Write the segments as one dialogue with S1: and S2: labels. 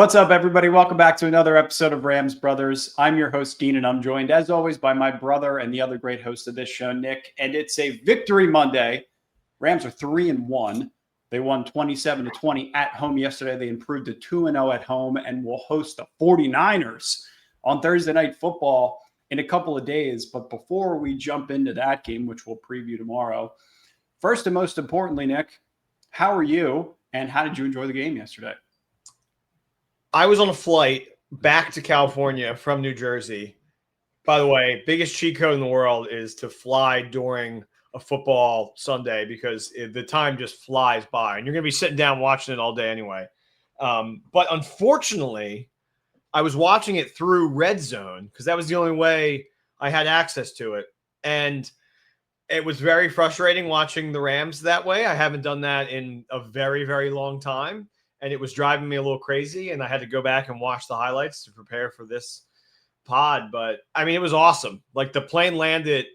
S1: What's up, everybody? Welcome back to another episode of Rams Brothers. I'm your host, Dean, and I'm joined, as always, by my brother and the other great host of this show, Nick. And it's a victory Monday. Rams are 3-1. They won 27-20 at home yesterday. They improved to 2-0 at home and will host the 49ers on Thursday Night Football in a couple of days. But before we jump into that game, which we'll preview tomorrow, first and most importantly, Nick, how are you and how did you enjoy the game yesterday?
S2: I was on a flight back to California from New Jersey. By the way, biggest cheat code in the world is to fly during a football Sunday because the time just flies by and you're going to be sitting down watching it all day anyway. But unfortunately, I was watching it through Red Zone because that was the only way I had access to it. And it was very frustrating watching the Rams that way. I haven't done that in a very, very long time. And it was driving me a little crazy, and I had to go back and watch the highlights to prepare for this pod. But, I mean, it was awesome. Like, the plane landed,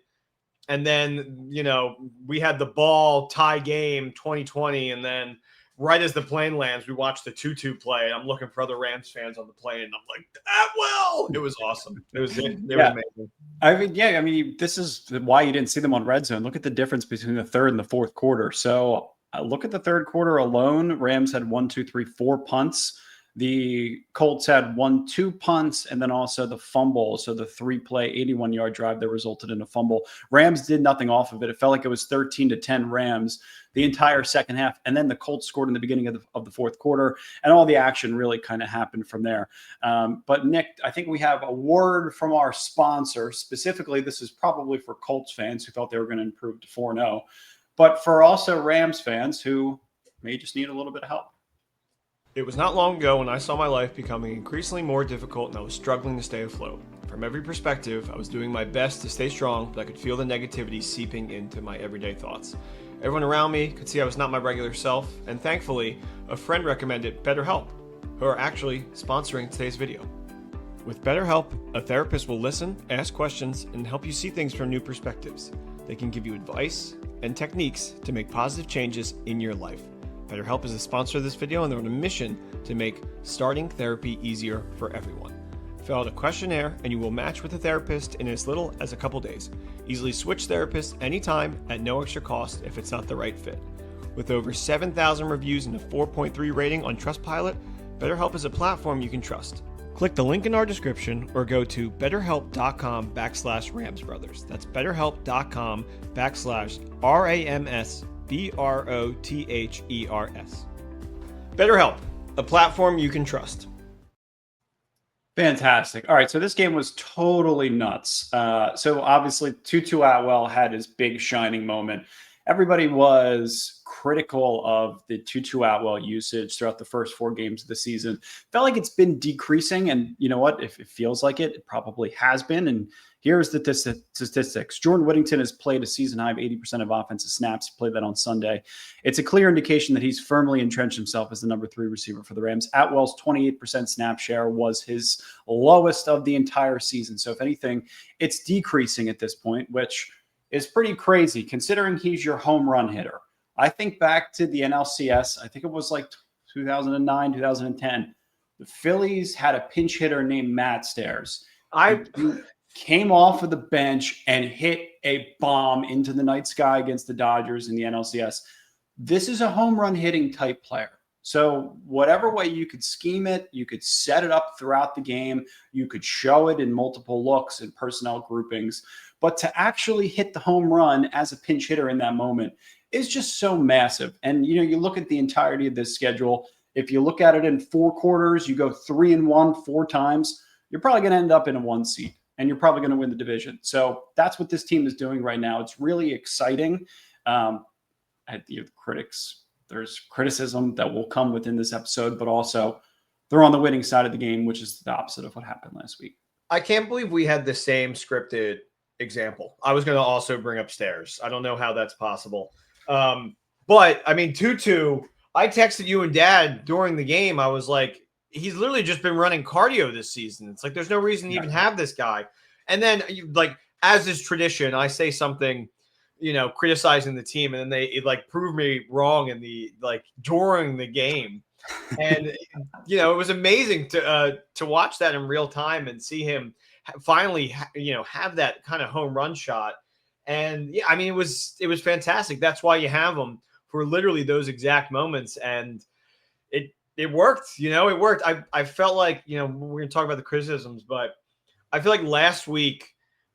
S2: and then, you know, we had the ball tie game 2020, and then right as the plane lands, we watched the Tutu play. I'm looking for other Rams fans on the plane, and I'm like, Atwell! It was awesome. It was amazing.
S1: I mean, this is why you didn't see them on Red Zone. Look at the difference between the third and the fourth quarter. So, look at the third quarter alone. Rams had 4 punts. The Colts had 2 punts, and then also the fumble. So the 3-play, 81-yard drive that resulted in a fumble. Rams did nothing off of it. It felt like it was 13-10 Rams the entire second half. And then the Colts scored in the beginning of the fourth quarter, and all the action really kind of happened from there. But Nick, I think we have a word from our sponsor. Specifically, this is probably for Colts fans who thought they were going to improve to 4-0. But for also Rams fans who may just need a little bit of help.
S2: It was not long ago when I saw my life becoming increasingly more difficult and I was struggling to stay afloat. From every perspective, I was doing my best to stay strong, but I could feel the negativity seeping into my everyday thoughts. Everyone around me could see I was not my regular self, and thankfully, a friend recommended BetterHelp, who are actually sponsoring today's video. With BetterHelp, a therapist will listen, ask questions, and help you see things from new perspectives. They can give you advice and techniques to make positive changes in your life. BetterHelp is a sponsor of this video, and they're on a mission to make starting therapy easier for everyone. Fill out a questionnaire, and you will match with a therapist in as little as a couple days. Easily switch therapists anytime at no extra cost if it's not the right fit. With over 7,000 reviews and a 4.3 rating on Trustpilot, BetterHelp is a platform you can trust. Click the link in our description or go to betterhelp.com/RamsBrothers. That's betterhelp.com/RamsBrothers. BetterHelp, a platform you can trust.
S1: Fantastic. All right, so this game was totally nuts. So obviously, Tutu Atwell had his big shining moment. Everybody was critical of the Tutu Atwell usage throughout the first 4 games of the season. Felt like it's been decreasing, and you know what? If it feels like it, it probably has been. And here's the statistics. Jordan Whittington has played a season-high of 80% of offensive snaps. He played that on Sunday. It's a clear indication that he's firmly entrenched himself as the number 3 receiver for the Rams. Atwell's 28% snap share was his lowest of the entire season. So if anything, it's decreasing at this point, which is pretty crazy considering he's your home run hitter. I think back to the NLCS. I think it was like 2009, 2010. The Phillies had a pinch hitter named Matt Stairs. I came off of the bench and hit a bomb into the night sky against the Dodgers in the NLCS. This is a home run hitting type player. So whatever way you could scheme it, you could set it up throughout the game. You could show it in multiple looks and personnel groupings. But to actually hit the home run as a pinch hitter in that moment is just so massive. And, you know, you look at the entirety of this schedule. If you look at it in 4 quarters, you go 3-1 4 times, you're probably going to end up in a 1 seed and you're probably going to win the division. So that's what this team is doing right now. It's really exciting. There's criticism that will come within this episode, but also they're on the winning side of the game, which is the opposite of what happened last week.
S2: I can't believe we had the same scripted example. I was going to also bring up Stairs. I don't know how that's possible. But I mean, Tutu, I texted you and Dad during the game. I was like, he's literally just been running cardio this season. It's like, there's no reason to even have this guy. And then like, as is tradition, I say something, you know, criticizing the team, and then they like prove me wrong in the, like, during the game. And it was amazing to watch that in real time and see him finally have that kind of home run shot. And yeah, I mean, it was fantastic. That's why you have them for literally those exact moments. And it worked. It worked. I felt like, we're gonna talk about the criticisms, but I feel like last week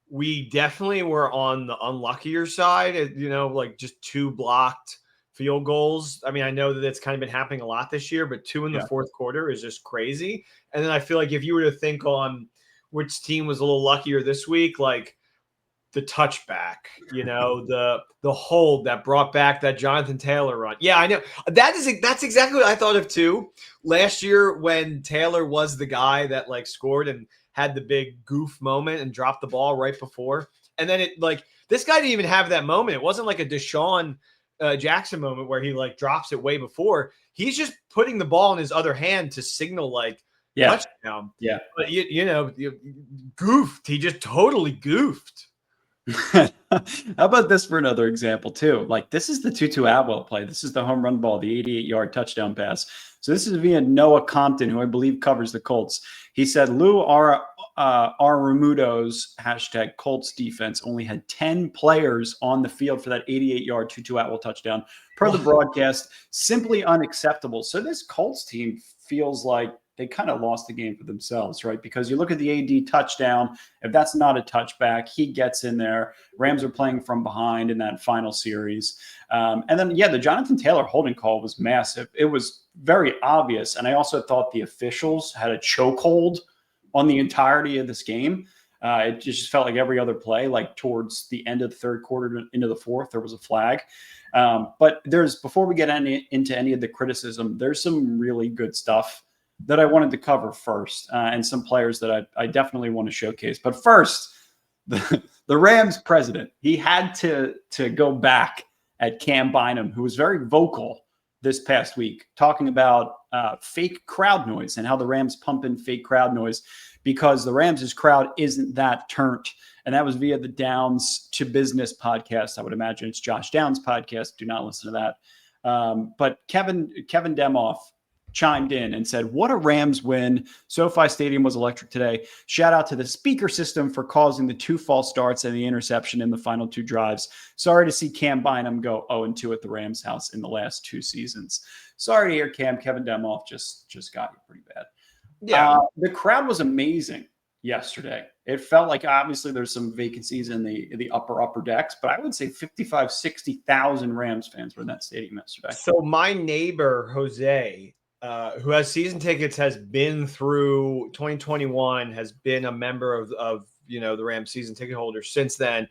S2: we definitely were on the unluckier side, like just 2 blocked field goals. I mean, I know that it's kind of been happening a lot this year, but 2 in the fourth quarter is just crazy. And then I feel like if you were to think on which team was a little luckier this week, like the touchback, the hold that brought back that Jonathan Taylor run. Yeah, I know. That's exactly what I thought of too. Last year when Taylor was the guy that like scored and had the big goof moment and dropped the ball right before. And then this guy didn't even have that moment. It wasn't like a Deshaun Jackson moment where he like drops it way before. He's just putting the ball in his other hand to signal like touchdown.
S1: Yeah.
S2: But goofed. He just totally goofed.
S1: How about this for another example too? Like this is the Tutu Atwell play. This is the home run ball, the 88-yard touchdown pass. So this is via Noah Compton, who I believe covers the Colts. He said Lou Aramudo's hashtag Colts defense only had 10 players on the field for that 88-yard Tutu Atwell touchdown. Per the broadcast, simply unacceptable. So this Colts team feels like they kind of lost the game for themselves, right? Because you look at the AD touchdown, if that's not a touchback, he gets in there. Rams are playing from behind in that final series. And then, the Jonathan Taylor holding call was massive. It was very obvious. And I also thought the officials had a chokehold on the entirety of this game. It just felt like every other play, like towards the end of the third quarter into the fourth, there was a flag. But before we get into any of the criticism, there's some really good stuff that I wanted to cover first, and some players that I definitely want to showcase. But first, the Rams president, he had to go back at Kam Bynum, who was very vocal this past week, talking about fake crowd noise and how the Rams pump in fake crowd noise because the Rams' crowd isn't that turned. And that was via the Downs to Business podcast. I would imagine it's Josh Downs' podcast. Do not listen to that. But Kevin Demoff chimed in and said, "What a Rams win. SoFi Stadium was electric today. Shout out to the speaker system for causing the 2 false starts and the interception in the final 2 drives. Sorry to see Kam Bynum go 0-2 at the Rams house in the last 2 seasons." Sorry to hear Cam. Kevin Demoff just got you pretty bad. Yeah. The crowd was amazing yesterday. It felt like obviously there's some vacancies in the upper decks, but I would say 55, 60,000 Rams fans were in that stadium yesterday.
S2: So my neighbor, Jose, who has season tickets, has been through 2021, has been a member of the Rams season ticket holders since then,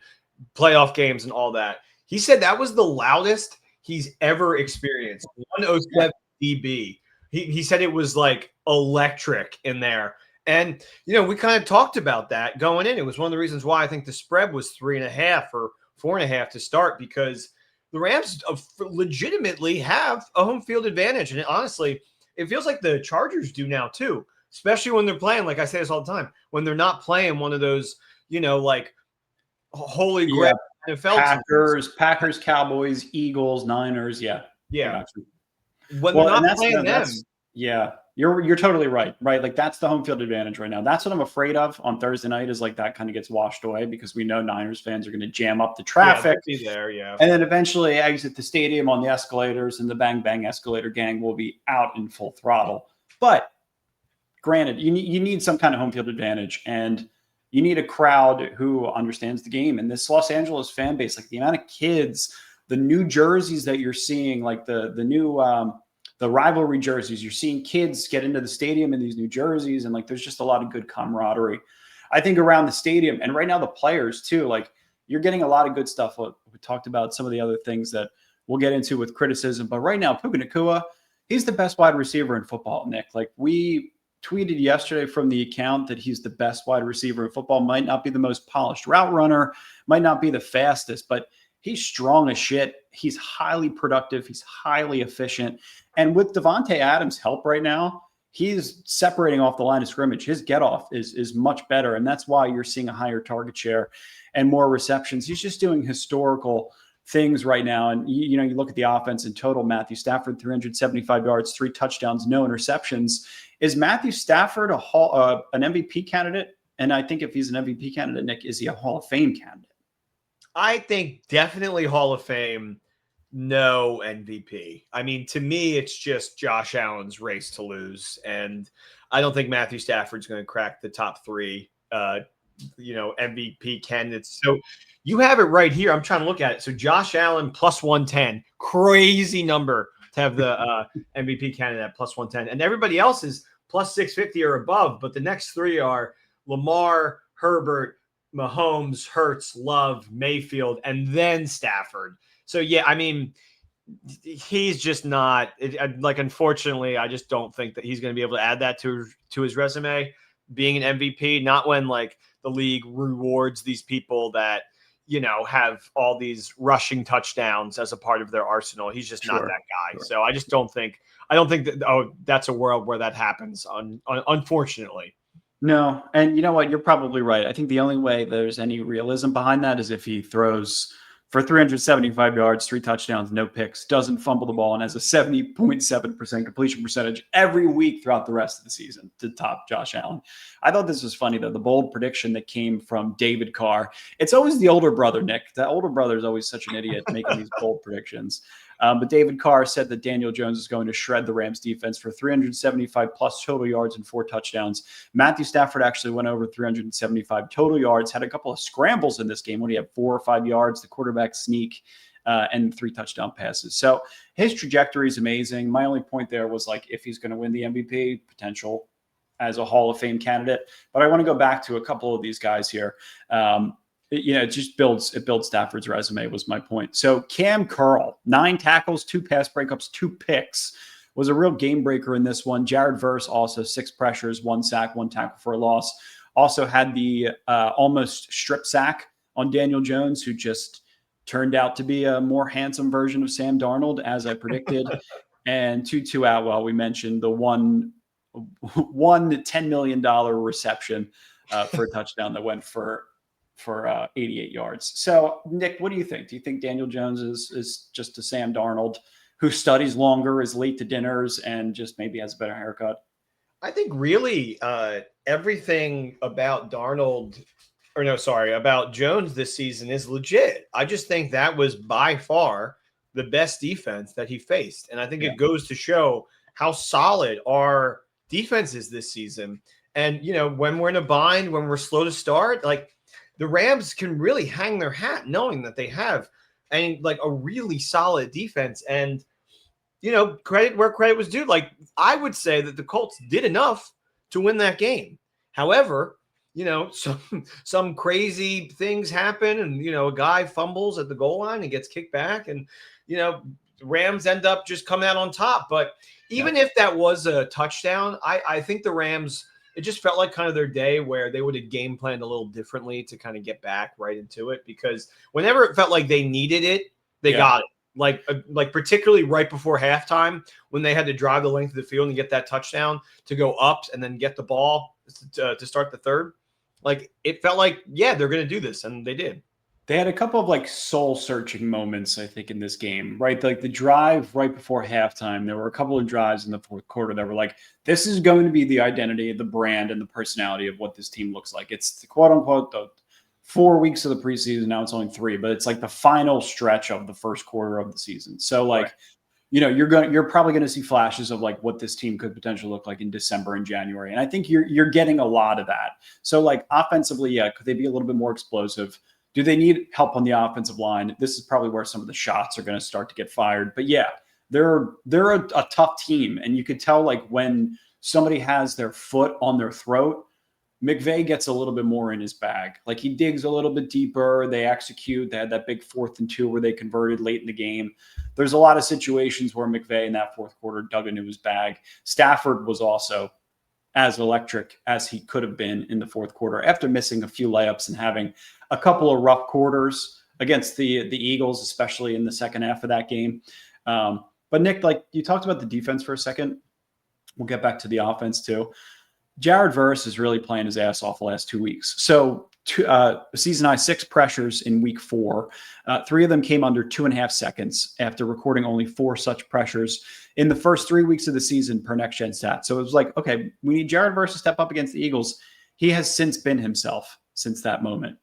S2: playoff games and all that. He said that was the loudest he's ever experienced. 107 dB. He said it was like electric in there. And, we kind of talked about that going in. It was one of the reasons why I think the spread was 3.5 or 4.5 to start, because the Rams legitimately have a home field advantage. And honestly, it feels like the Chargers do now too, especially when they're playing, like I say this all the time, when they're not playing one of those, like holy grail NFL
S1: Packers, Cowboys, Eagles, Niners. Yeah.
S2: When they're not playing them.
S1: You're totally right. Like that's the home field advantage right now. That's what I'm afraid of on Thursday night, is like that kind of gets washed away because we know Niners fans are going to jam up the traffic. And then eventually exit the stadium on the escalators, and the Bang Bang escalator gang will be out in full throttle. But granted, you need some kind of home field advantage, and you need a crowd who understands the game. And this Los Angeles fan base, like the amount of kids, the new jerseys that you're seeing, like the new the rivalry jerseys, you're seeing kids get into the stadium in these new jerseys, and like there's just a lot of good camaraderie, I think, around the stadium. And right now the players too, like you're getting a lot of good stuff. We talked about some of the other things that we'll get into with criticism, but right now Puka Nacua, he's the best wide receiver in football, Nick. Like we tweeted yesterday from the account that he's the best wide receiver in football. Might not be the most polished route runner, might not be the fastest, but he's strong as shit. He's highly productive. He's highly efficient. And with Davante Adams' help right now, he's separating off the line of scrimmage. His get off is much better. And that's why you're seeing a higher target share and more receptions. He's just doing historical things right now. And, you look at the offense in total, Matthew Stafford, 375 yards, 3 touchdowns, no interceptions. Is Matthew Stafford an MVP candidate? And I think if he's an MVP candidate, Nick, is he a Hall of Fame candidate?
S2: I think definitely Hall of Fame, no MVP. I mean, to me, it's just Josh Allen's race to lose. And I don't think Matthew Stafford's going to crack the top 3, MVP candidates. So you have it right here. I'm trying to look at it. So Josh Allen plus 110, crazy number to have the MVP candidate at plus 110. And everybody else is plus 650 or above. But the next 3 are Lamar, Herbert, Mahomes, Hurts, Love, Mayfield, and then Stafford. So, yeah, I mean, he's just not unfortunately, I just don't think that he's going to be able to add that to his resume, being an MVP, not when the league rewards these people that, have all these rushing touchdowns as a part of their arsenal. He's just not that guy. Sure. So I just don't think that, that's a world where that happens, unfortunately.
S1: No. And you know what? You're probably right. I think the only way there's any realism behind that is if he throws for 375 yards, 3 touchdowns, no picks, doesn't fumble the ball, and has a 70.7% completion percentage every week throughout the rest of the season to top Josh Allen. I thought this was funny, though, the bold prediction that came from David Carr. It's always the older brother, Nick. The older brother is always such an idiot making these bold predictions. But David Carr said that Daniel Jones is going to shred the Rams defense for 375 plus total yards and 4 touchdowns. Matthew Stafford actually went over 375 total yards, had a couple of scrambles in this game when he had 4 or 5 yards, the quarterback sneak, and 3 touchdown passes. So his trajectory is amazing. My only point there was if he's going to win the MVP, potential as a Hall of Fame candidate. But I want to go back to a couple of these guys here. It builds Stafford's resume was my point. So Kam Curl, 9 tackles, 2 pass breakups, 2 picks, was a real game breaker in this one. Jared Verse also 6 pressures, 1 sack, 1 tackle for a loss. Also had the almost strip sack on Daniel Jones, who just turned out to be a more handsome version of Sam Darnold, as I predicted. And Tutu Atwell, we mentioned the one $10 million reception for a touchdown that went for 88 yards. So, Nick, what do you think? Do you think Daniel Jones is just a Sam Darnold who studies longer, is late to dinners, and just maybe has a better haircut?
S2: I think really everything about about Jones this season is legit. I just think that was by far the best defense that he faced. And I think it goes to show how solid our defense is this season. And, when we're in a bind, when we're slow to start, the Rams can really hang their hat knowing that they have a really solid defense. And, credit where credit was due. I would say that the Colts did enough to win that game. However, some crazy things happen and, a guy fumbles at the goal line and gets kicked back and, the Rams end up just coming out on top. But even if that was a touchdown, I think the Rams – it just felt like kind of their day where they would have game planned a little differently to kind of get back right into it, because whenever it felt like they needed it, they got it. Particularly right before halftime when they had to drive the length of the field and get that touchdown to go up and then get the ball to start the third. It felt like, they're going to do this, and they did.
S1: They had a couple of soul-searching moments, I think, in this game, right? The drive right before halftime, there were a couple of drives in the fourth quarter that were this is going to be the identity, the brand, and the personality of what this team looks like. It's the quote-unquote the 4 weeks of the preseason. Now it's only 3, but it's the final stretch of the first quarter of the season. So, right. You're probably going to see flashes of what this team could potentially look like in December and January. And I think you're getting a lot of that. So, offensively, could they be a little bit more explosive? Do they need help on the offensive line? This is probably where some of the shots are going to start to get fired. But they're a tough team. And you could tell when somebody has their foot on their throat, McVay gets a little bit more in his bag. He digs a little bit deeper. They execute. They had that big 4th and 2 where they converted late in the game. There's a lot of situations where McVay in that fourth quarter dug into his bag. Stafford was also as electric as he could have been in the fourth quarter after missing a few layups and having a couple of rough quarters against the Eagles, especially in the second half of that game. But Nick, you talked about the defense for a second. We'll get back to the offense too. Jared Verse is really playing his ass off the last 2 weeks. So season high 6 pressures in week 4. 3 of them came under 2.5 seconds after recording only 4 such pressures in the first 3 weeks of the season per next gen stat. So it was like, okay, we need Jared Verse to step up against the Eagles. He has since been himself since that moment.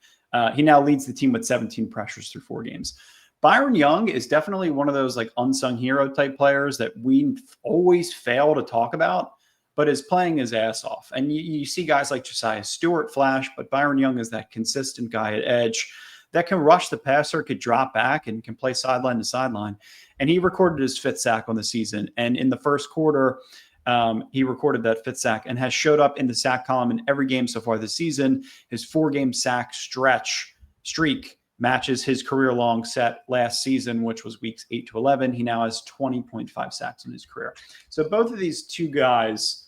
S1: He now leads the team with 17 pressures through 4 games. Byron Young is definitely one of those like unsung hero type players that we always fail to talk about, but is playing his ass off. And you see guys like Josiah Stewart flash, but Byron Young is that consistent guy at edge that can rush the passer, could drop back, and can play sideline to sideline. And he recorded his 5th sack on the season. And in the first quarter, he recorded that 5th sack and has showed up in the sack column in every game so far this season. His 4-game sack streak matches his career-long set last season, which was weeks 8 to 11. He now has 20.5 sacks in his career. So both of these two guys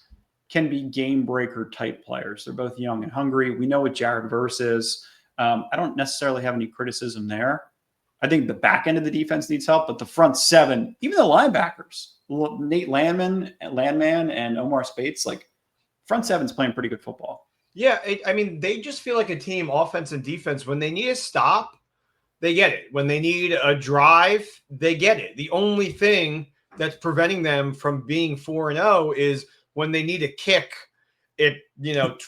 S1: can be game-breaker type players. They're both young and hungry. We know what Jared Verse is. I don't necessarily have any criticism there. I think the back end of the defense needs help, but the front 7, even the linebackers, Nate Landman and Omar Spates, like front 7's playing pretty good football.
S2: Yeah, I mean, they just feel like a team, offense and defense. When they need a stop, they get it. When they need a drive, they get it. The only thing that's preventing them from being 4-0 is when they need a kick. It,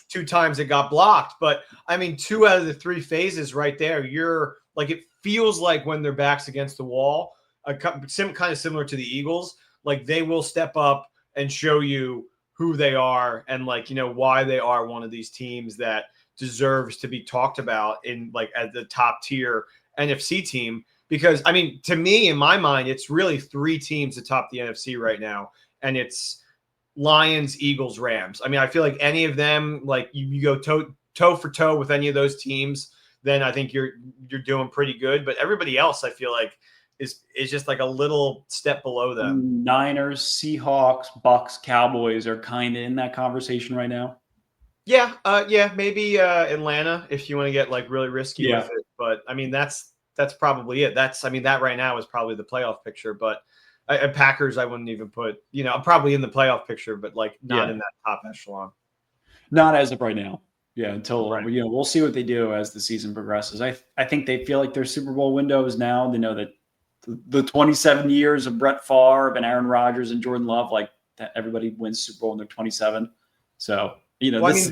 S2: 2 times it got blocked. But, I mean, 2 out of the 3 phases right there, you're like, it feels like when their back's against the wall, kind of similar to the Eagles, like they will step up and show you who they are and why they are one of these teams that deserves to be talked about in at the top tier NFC team. Because I mean, to me, in my mind, it's really 3 teams atop the NFC right now. And it's Lions, Eagles, Rams. I mean, I feel like any of them, you go toe for toe with any of those teams, then I think you're doing pretty good. But everybody else, I feel like, is just like a little step below them.
S1: Niners, Seahawks, Bucks, Cowboys are kind of in that conversation right now.
S2: Yeah, maybe Atlanta if you want to get really risky with it. But I mean, that's probably it. That right now is probably the playoff picture. But Packers, I wouldn't even put. I'm probably in the playoff picture, but not in that top echelon.
S1: Not as of right now. Yeah, until
S2: right.
S1: We'll see what they do as the season progresses. I think they feel like their Super Bowl window is now. They know that the 27 years of Brett Favre and Aaron Rodgers and Jordan Love, that everybody wins Super Bowl when they're 27. So
S2: well, I mean,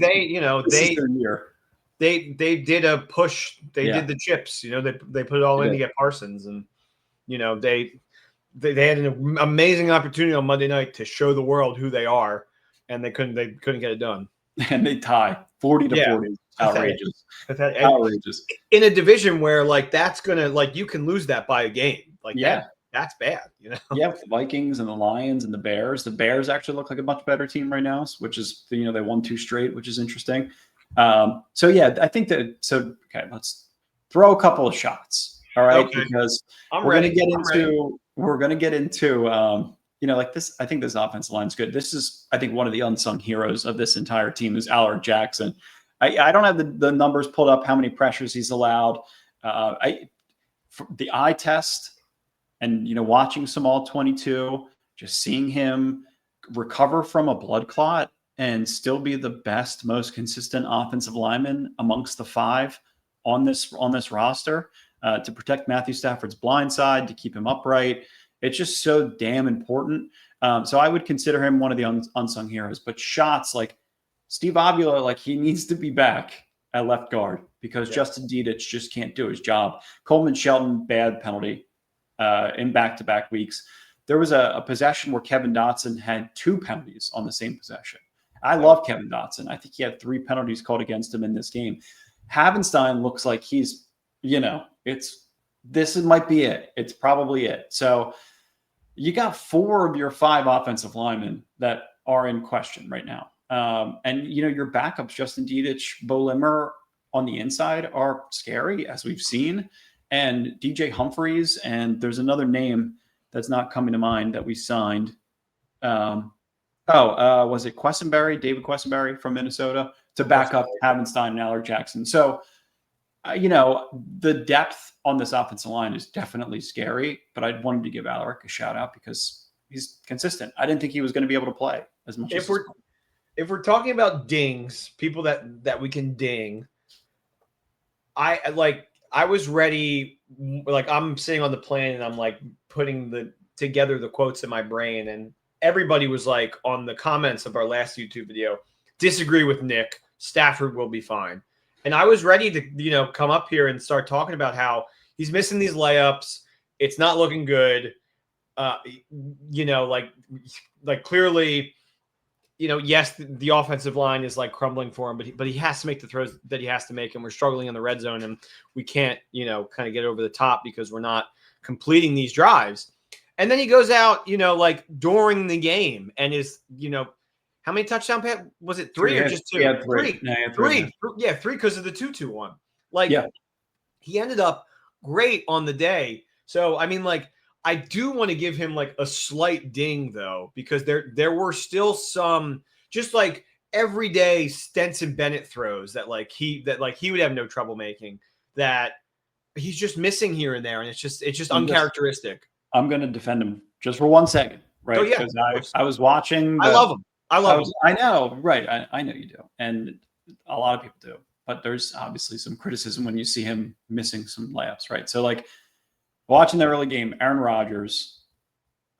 S2: they did a push. They did the chips. They put it all in to get Parsons, and they had an amazing opportunity on Monday night to show the world who they are, and they couldn't get it done.
S1: And they tie 40 to 40. Outrageous. Outrageous.
S2: In a division where that's gonna you can lose that by a game. That's bad.
S1: Yeah, the Vikings and the Lions and the Bears. The Bears actually look like a much better team right now, which is they won 2 straight, which is interesting. So yeah, I think that. So okay, let's throw a couple of shots. All right, because we're going to get into this. I think this offensive line is good. This is, I think, one of the unsung heroes of this entire team is Alaric Jackson. I don't have the numbers pulled up, how many pressures he's allowed. The eye test and, watching some all 22, just seeing him recover from a blood clot and still be the best, most consistent offensive lineman amongst the 5 on this roster to protect Matthew Stafford's blind side, to keep him upright. It's just so damn important. So I would consider him one of the unsung heroes. But shots like Steve Avila, he needs to be back at left guard because Justin Dedich just can't do his job. Coleman Shelton, bad penalty in back-to-back weeks. There was a possession where Kevin Dotson had 2 penalties on the same possession. I love Kevin Dotson. I think he had 3 penalties called against him in this game. Havenstein looks like he's, this might be it. It's probably it. So you got 4 of your 5 offensive linemen that are in question right now. And, your backups, Justin Dedich, Bo Limmer on the inside are scary, as we've seen. And DJ Humphreys, and there's another name that's not coming to mind that we signed. Was it Quessenberry, David Quessenberry from Minnesota, to back up Havenstein and Alaric Jackson. So, the depth on this offensive line is definitely scary, but I wanted to give Alaric a shout out because he's consistent. I didn't think he was going to be able to play as much
S2: if we're talking about dings, people that we can ding, I was ready. Like, I'm sitting on the plane and I'm like putting together the quotes in my brain, and everybody was like on the comments of our last YouTube video, disagree with Nick. Stafford will be fine. And I was ready to, come up here and start talking about how he's missing these layups. It's not looking good. Like clearly, yes, the offensive line is like crumbling for him, but he has to make the throws that he has to make, and we're struggling in the red zone, and we can't, kind of get over the top because we're not completing these drives. And then he goes out, like during the game, and is, how many touchdown passes? Was it 3 or just 2?
S1: Yeah, three.
S2: Three. Yeah, 3 because of the Tutu one. Like, he ended up great on the day. So, I mean, like, I do want to give him like a slight ding though, because there were still some just like everyday Stenson Bennett throws that he would have no trouble making, that he's just missing here and there, and it's just uncharacteristic.
S1: I'm going to defend him just for 1 second, right?
S2: Oh, yeah,
S1: because I was watching.
S2: I love him.
S1: I know, right? I know you do, and a lot of people do. But there's obviously some criticism when you see him missing some layups, right? So, like, watching the early game, Aaron Rodgers,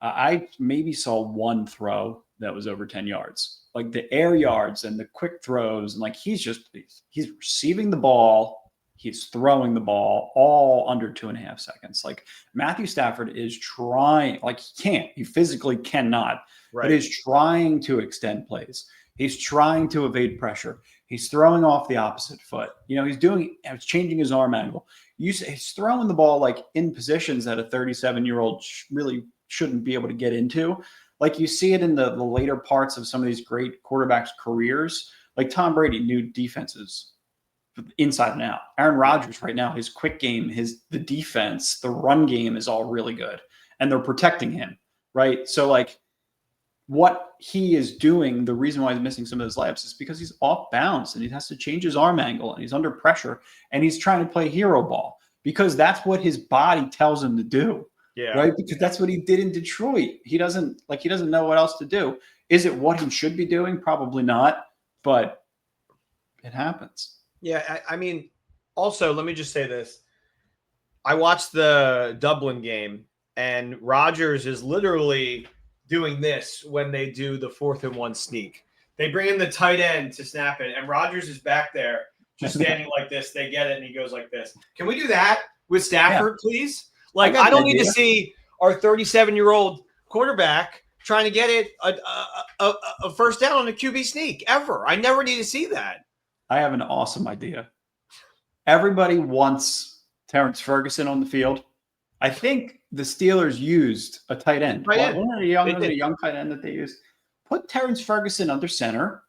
S1: I maybe saw one throw that was over 10 yards. Like, the air yards and the quick throws, and like he's receiving the ball, he's throwing the ball all under 2.5 seconds. Like, Matthew Stafford is trying, like, he physically cannot,
S2: right,
S1: but is trying to extend plays. He's trying to evade pressure. He's throwing off the opposite foot. He's changing his arm angle. He's throwing the ball like in positions that a 37-year-old really shouldn't be able to get into. Like, you see it in the later parts of some of these great quarterbacks' careers. Like, Tom Brady knew defenses inside and out. Aaron Rodgers right now, his quick game, the defense, the run game is all really good, and they're protecting him, right? So, like, what he is doing, the reason why he's missing some of those layups is because he's off balance and he has to change his arm angle and he's under pressure and he's trying to play hero ball because that's what his body tells him to do.
S2: Yeah.
S1: Right. Because that's what he did in Detroit. He doesn't know what else to do. Is it what he should be doing? Probably not, but it happens.
S2: Yeah. I mean, also, let me just say this. I watched the Dublin game, and Rodgers is literally doing this when they do the 4th and 1 sneak. They bring in the tight end to snap it, and Rodgers is back there just standing like this. They get it, and he goes like this. Can we do that with Stafford, please? Like, I don't need to see our 37-year-old quarterback trying to get it a first down on a QB sneak ever. I never need to see that.
S1: I have an awesome idea. Everybody wants Terrence Ferguson on the field. I think the Steelers wasn't a young tight end that they used. Put Terrence Ferguson under center,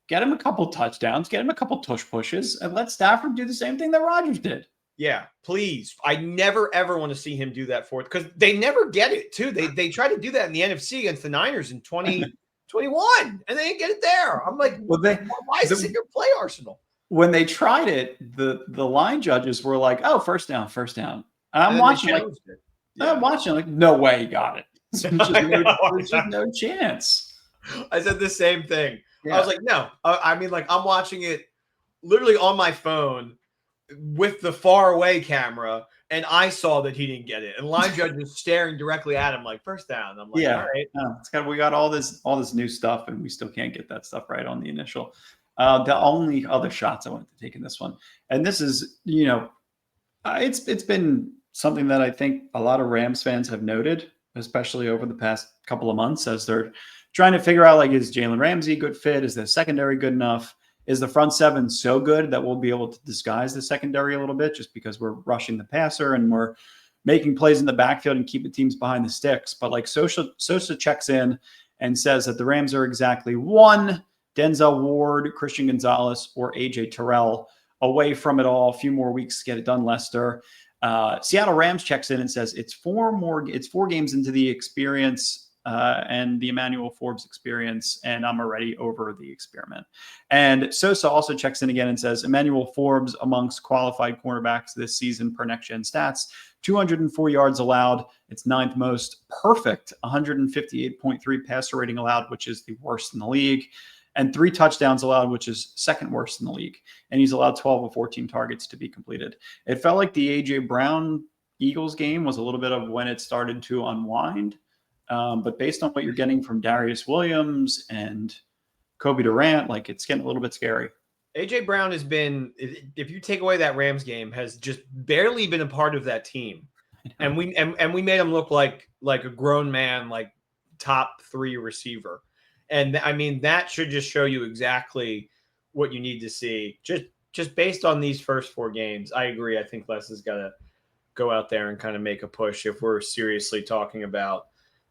S1: get him a couple touchdowns, get him a couple tush pushes, and let Stafford do the same thing that Rodgers did.
S2: Yeah, please. I never, ever want to see him do that because they never get it, too. They try to do that in the NFC against the Niners in 2021, and they didn't get it there. I'm like, why is this in your play arsenal?
S1: When they tried it, the line judges were like, oh, first down. And I'm watching like, no way he got it. There's just no chance.
S2: I said the same thing. Yeah. I was like, no. I mean, like, I'm watching it literally on my phone with the far away camera, and I saw that he didn't get it. And line judge was staring directly at him like, first down. I'm like, all right.
S1: No, we got all this new stuff, and we still can't get that stuff right on the initial. The only other shots I wanted to take in this one, and this is, it's been something that I think a lot of Rams fans have noted, especially over the past couple of months, as they're trying to figure out, like, is Jalen Ramsey a good fit? Is the secondary good enough? Is the front seven so good that we'll be able to disguise the secondary a little bit just because we're rushing the passer and we're making plays in the backfield and keeping teams behind the sticks? But like Sosa checks in and says that the Rams are exactly one Denzel Ward, Christian Gonzalez, or AJ Terrell away from it all. A few more weeks to get it done, Lester. Seattle Rams checks in and says it's 4 games into the experience and the Emmanuel Forbes experience, and I'm already over the experiment. And Sosa also checks in again and says Emmanuel Forbes amongst qualified cornerbacks this season per Next Gen Stats, 204 yards allowed. It's 9th most. Perfect 158.3 passer rating allowed, which is the worst in the league. and 3 touchdowns allowed, which is second worst in the league. And he's allowed 12 of 14 targets to be completed. It felt like the A.J. Brown Eagles game was a little bit of when it started to unwind. But based on what you're getting from Darius Williams and Kobe Durant, like it's getting a little bit scary.
S2: A.J. Brown has been, if you take away that Rams game, has just barely been a part of that team. And we made him look like a grown man, like top 3 receiver. And I mean, that should just show you exactly what you need to see. Just based on these first 4 games, I agree. I think Les has got to go out there and kind of make a push if we're seriously talking about,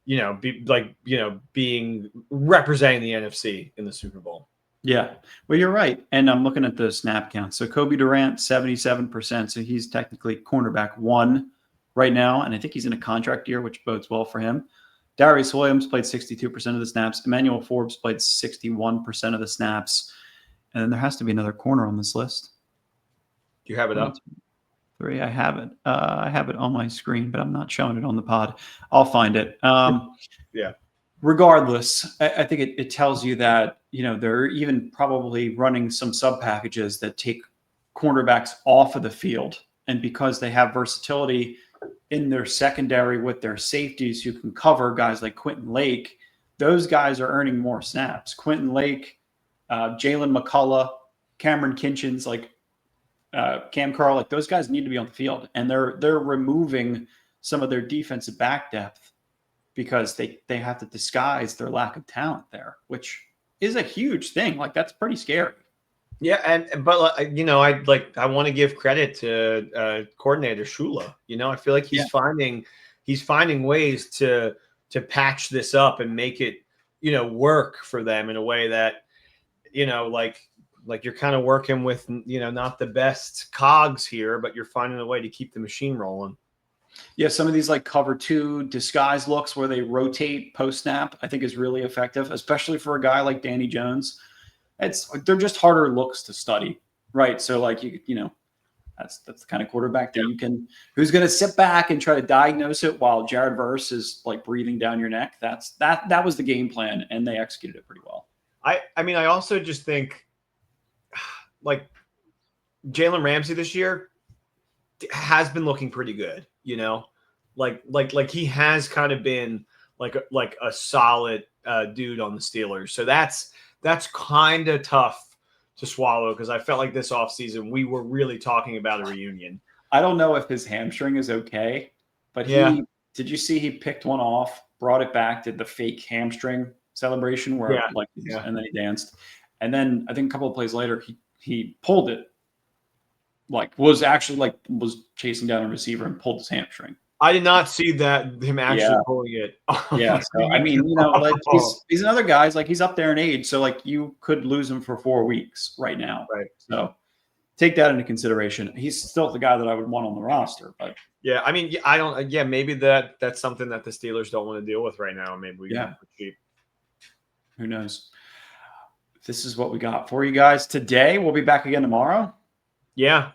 S2: being representing the NFC in the Super Bowl.
S1: Yeah, well, you're right. And I'm looking at the snap count. So Kobe Durant, 77%. So he's technically cornerback 1 right now. And I think he's in a contract year, which bodes well for him. Darius Williams played 62% of the snaps. Emmanuel Forbes played 61% of the snaps. And then there has to be another corner on this list.
S2: Do you have it up?
S1: 3. I have it. I have it on my screen, but I'm not showing it on the pod. I'll find it.
S2: Yeah.
S1: Regardless, I think it tells you that, they're even probably running some sub packages that take cornerbacks off of the field. And because they have versatility in their secondary with their safeties who can cover guys like Quentin Lake, those guys are earning more snaps. Quentin Lake, Jalen McCullough, Cameron Kinchins, like Kam Curl, like those guys need to be on the field. And they're removing some of their defensive back depth because they have to disguise their lack of talent there, which is a huge thing. Like that's pretty scary.
S2: Yeah, but I want to give credit to coordinator Shula. I feel like he's finding ways to patch this up and make it work for them in a way that like you're kind of working with not the best cogs here, but you're finding a way to keep the machine rolling.
S1: Yeah, some of these like cover 2 disguise looks where they rotate post snap, I think is really effective, especially for a guy like Danny Jones. They're just harder looks to study, right? So like that's the kind of quarterback that who's going to sit back and try to diagnose it while Jared Verse is like breathing down your neck. That was the game plan, and they executed it pretty well.
S2: I mean, I also just think like Jalen Ramsey this year has been looking pretty good, like he has kind of been like a solid dude on the Steelers. So that's kind of tough to swallow because I felt like this offseason we were really talking about a reunion.
S1: I don't know if his hamstring is okay, but did you see he picked one off, brought it back, did the fake hamstring celebration where and then he danced. And then I think a couple of plays later he pulled it. Was chasing down a receiver and pulled his hamstring.
S2: I did not see that him actually pulling it.
S1: Yeah, so I mean, he's another guy's like he's up there in age, so like you could lose him for 4 weeks right now.
S2: Right.
S1: So take that into consideration. He's still the guy that I would want on the roster, but
S2: yeah, I mean, I don't. Yeah, maybe that's something that the Steelers don't want to deal with right now. Maybe we can cheap.
S1: Who knows? This is what we got for you guys today. We'll be back again tomorrow.
S2: Yeah.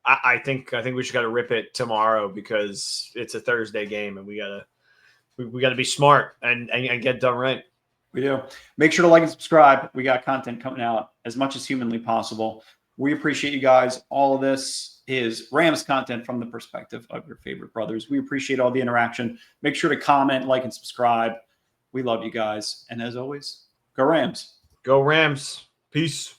S2: I think we should gotta rip it tomorrow because it's a Thursday game and we gotta be smart and get done right.
S1: We do. Make sure to like and subscribe. We got content coming out as much as humanly possible. We appreciate you guys. All of this is Rams content from the perspective of your favorite brothers. We appreciate all the interaction. Make sure to comment, like, and subscribe. We love you guys. And as always, go Rams.
S2: Go Rams. Peace.